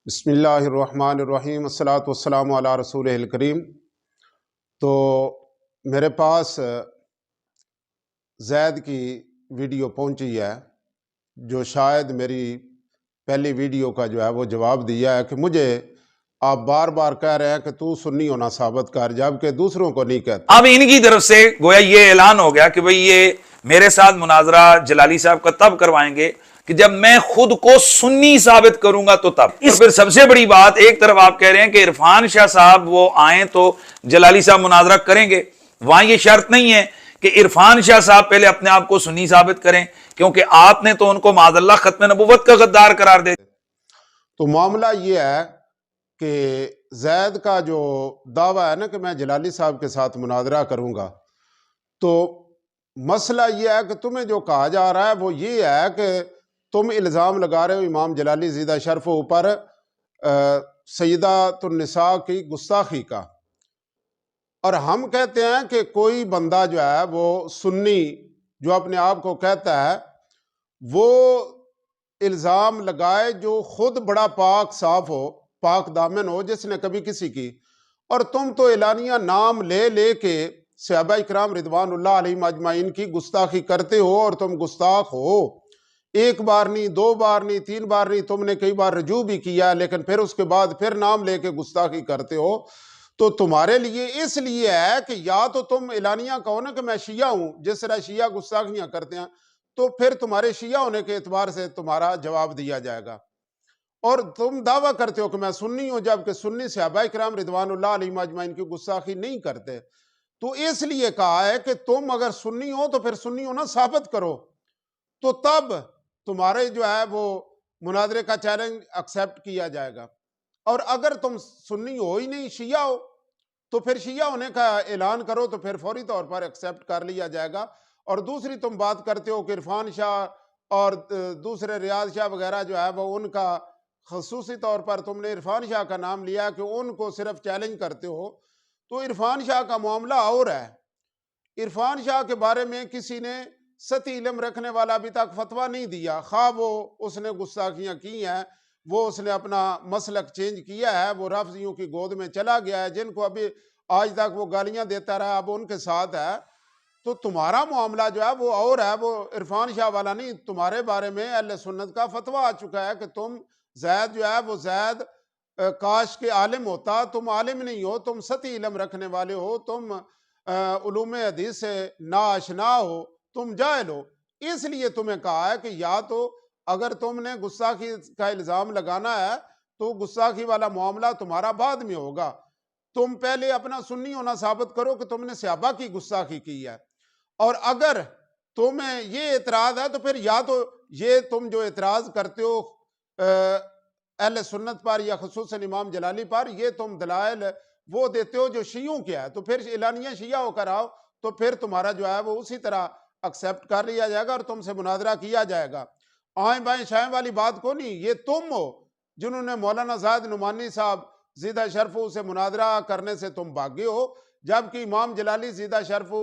بسم اللہ الرحمن الرحیم، الصلاۃ والسلام علی رسول الکریم۔ تو میرے پاس زید کی ویڈیو پہنچی ہے جو شاید میری پہلی ویڈیو کا جو ہے وہ جواب دیا ہے کہ مجھے آپ بار بار کہہ رہے ہیں کہ تو سنی ہونا ثابت کر، جبکہ دوسروں کو نہیں کہتے۔ اب ان کی طرف سے گویا یہ اعلان ہو گیا کہ بھئی یہ میرے ساتھ مناظرہ جلالی صاحب کا تب کروائیں گے کہ جب میں خود کو سنی ثابت کروں گا تو تب۔ اور پھر سب سے بڑی بات، ایک طرف آپ کہہ رہے ہیں کہ عرفان شاہ صاحب وہ آئیں تو جلالی صاحب مناظرہ کریں گے، وہاں یہ شرط نہیں ہے کہ عرفان شاہ صاحب پہلے اپنے آپ کو سنی ثابت کریں، کیونکہ آپ نے تو ان کو معاذ اللہ ختم نبوت کا غدار قرار دے۔ تو معاملہ یہ ہے کہ زید کا جو دعویٰ ہے نا کہ میں جلالی صاحب کے ساتھ مناظرہ کروں گا، تو مسئلہ یہ ہے کہ تمہیں جو کہا جا رہا ہے وہ یہ ہے کہ تم الزام لگا رہے ہو امام جلالی زیدہ شرف اوپر سیدات النساء کی گستاخی کا، اور ہم کہتے ہیں کہ کوئی بندہ جو ہے وہ سنی جو اپنے آپ کو کہتا ہے وہ الزام لگائے جو خود بڑا پاک صاف ہو، پاک دامن ہو، جس نے کبھی کسی کی، اور تم تو اعلانیہ نام لے لے کے صحابہ اکرام رضوان اللہ علیہم اجمعین کی گستاخی کرتے ہو، اور تم گستاخ ہو۔ ایک بار نہیں، دو بار نہیں، تین بار نہیں، تم نے کئی بار رجوع بھی کیا، لیکن پھر اس کے بعد پھر نام لے کے گستاخی کرتے ہو۔ تو تمہارے لیے اس لیے ہے کہ یا تو تم اعلانیہ کہو نا کہ میں شیعہ ہوں، جس طرح شیعہ گستاخیاں کرتے ہیں، تو پھر تمہارے شیعہ ہونے کے اعتبار سے تمہارا جواب دیا جائے گا، اور تم دعویٰ کرتے ہو کہ میں سنی ہوں، جبکہ سنی صحابہ کرام رضوان اللہ علیہم اجمعین کی گستاخی نہیں کرتے۔ تو اس لیے کہا ہے کہ تم اگر سنی ہو تو پھر سنی ہونا ثابت کرو، تو تب تمہارے جو ہے وہ مناظرے کا چیلنج ایکسیپٹ کیا جائے گا۔ اور اگر تم سنی ہو ہی نہیں، شیعہ ہو، تو پھر شیعہ ہونے کا اعلان کرو، تو پھر فوری طور پر ایکسیپٹ کر لیا جائے گا۔ اور دوسری تم بات کرتے ہو کہ عرفان شاہ اور دوسرے ریاض شاہ وغیرہ جو ہے وہ ان کا خصوصی طور پر تم نے عرفان شاہ کا نام لیا کہ ان کو صرف چیلنج کرتے ہو، تو عرفان شاہ کا معاملہ اور ہے۔ عرفان شاہ کے بارے میں کسی نے سطحی علم رکھنے والا ابھی تک فتویٰ نہیں دیا، خواہ وہ اس نے گستاخیاں کی ہیں، وہ اس نے اپنا مسلک چینج کیا ہے، وہ رافضیوں کی گود میں چلا گیا ہے، جن کو ابھی آج تک وہ گالیاں دیتا رہا، اب ان کے ساتھ ہے۔ تو تمہارا معاملہ جو ہے وہ اور ہے، وہ عرفان شاہ والا نہیں۔ تمہارے بارے میں اہل سنت کا فتویٰ آ چکا ہے کہ تم زید جو ہے وہ زید کاش کے عالم ہوتا، تم عالم نہیں ہو، تم سطحی علم رکھنے والے ہو، تم علوم حدیث سے ناآشنا ہو، تم جاہل ہو۔ اس لیے تمہیں کہا ہے کہ یا تو اگر تم نے گستاخی کا الزام لگانا ہے تو گستاخی والا معاملہ تمہارا بعد میں ہوگا، تم پہلے اپنا سنی ہونا ثابت کرو کہ تم نے صحابہ کی گستاخی کی ہے۔ اور اگر تمہیں یہ اعتراض ہے تو پھر یا تو یہ تم جو اعتراض کرتے ہو اہل سنت پر یا خصوصاً امام جلالی پر، یہ تم دلائل وہ دیتے ہو جو شیعوں کیا ہے، تو پھر اعلانیہ شیعہ ہو کر آؤ، تو پھر تمہارا جو ہے وہ اسی طرح ایکسیپٹ کر لیا جائے گا اور تم سے مناظرہ کیا جائے گا۔ آئیں بائیں شائیں والی بات کو نہیں، یہ تم ہو جنہوں نے مولانا زاہد نعمانی صاحب زیدہ شرفو سے مناظرہ کرنے سے تم بھاگے ہو، جبکہ امام جلالی زیدہ شرفو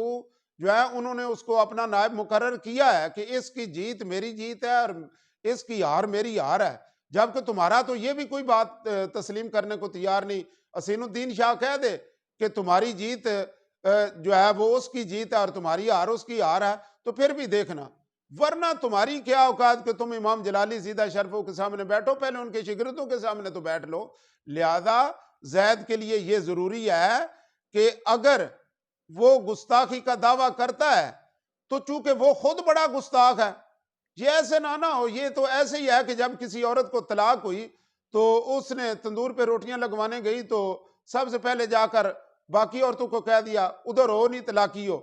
جو ہے انہوں نے اس کو اپنا نائب مقرر کیا ہے کہ اس کی جیت میری جیت ہے اور اس کی ہار میری ہار ہے، جبکہ تمہارا تو یہ بھی کوئی بات تسلیم کرنے کو تیار نہیں۔ حسین الدین شاہ کہہ دے کہ تمہاری جیت جو ہے وہ اس کی جیت ہے اور تمہاری ہار اس کی ہار ہے، تو پھر بھی دیکھنا، ورنہ تمہاری کیا اوقات کہ تم امام جلالی زیدہ شرفو کے سامنے بیٹھو، پہلے ان کے شاگردوں کے سامنے تو بیٹھ لو۔ لہذا زید کے لیے یہ ضروری ہے کہ اگر وہ گستاخی کا دعویٰ کرتا ہے تو چونکہ وہ خود بڑا گستاخ ہے، یہ ایسے نہ ہو، یہ تو ایسے ہی ہے کہ جب کسی عورت کو طلاق ہوئی تو اس نے تندور پہ روٹیاں لگوانے گئی تو سب سے پہلے جا کر باقی عورتوں کو کہہ دیا ادھر ہو نہیں طلاقی ہو،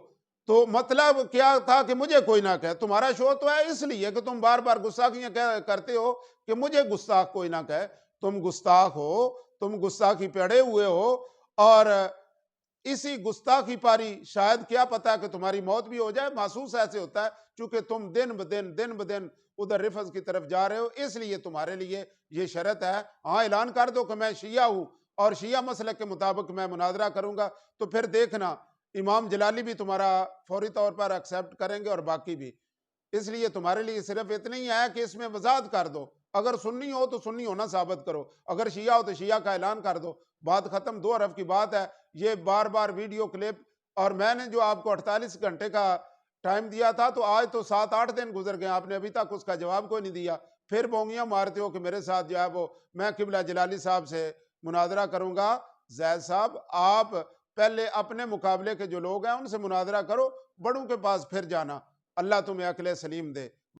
تو مطلب کیا تھا کہ مجھے کوئی نہ کہے۔ تمہارا شو تو ہے اس لیے کہ تم بار بار گستاخیاں کرتے ہو کہ مجھے گستاخ کوئی نہ کہے۔ تم گستاخ ہو، تم گستاخی پڑے ہوئے ہو، اور اسی گستاخی پاری شاید کیا پتا کہ تمہاری موت بھی ہو جائے۔ محسوس ایسے ہوتا ہے چونکہ تم دن بدن ادھر رفض کی طرف جا رہے ہو، اس لیے تمہارے لیے یہ شرط ہے۔ ہاں اعلان کر دو کہ میں شیعہ ہوں اور شیعہ مسلک کے مطابق میں مناظرہ کروں گا، تو پھر دیکھنا امام جلالی بھی تمہارا فوری طور پر ایکسیپٹ کریں گے اور باقی بھی۔ اس لیے تمہارے لیے صرف اتنا ہی ہے کہ اس میں وضاحت کر دو، اگر سنی ہو تو سنی ہونا ثابت کرو، اگر شیعہ ہو تو شیعہ کا اعلان کر دو، بات ختم۔ 2 حرف کی بات ہے۔ یہ بار بار ویڈیو کلپ، اور میں نے جو آپ کو 48 گھنٹے کا ٹائم دیا تھا، تو آج تو 7-8 دن گزر گئے، آپ نے ابھی تک اس کا جواب کوئی نہیں دیا، پھر بونگیاں مارتے ہو کہ میرے ساتھ جو ہے وہ میں قبلہ جلالی صاحب سے مناظرہ کروں گا۔ زید صاحب، آپ پہلے اپنے مقابلے کے جو لوگ ہیں ان سے مناظرہ کرو، بڑوں کے پاس پھر جانا۔ اللہ تمہیں عقل سلیم دے۔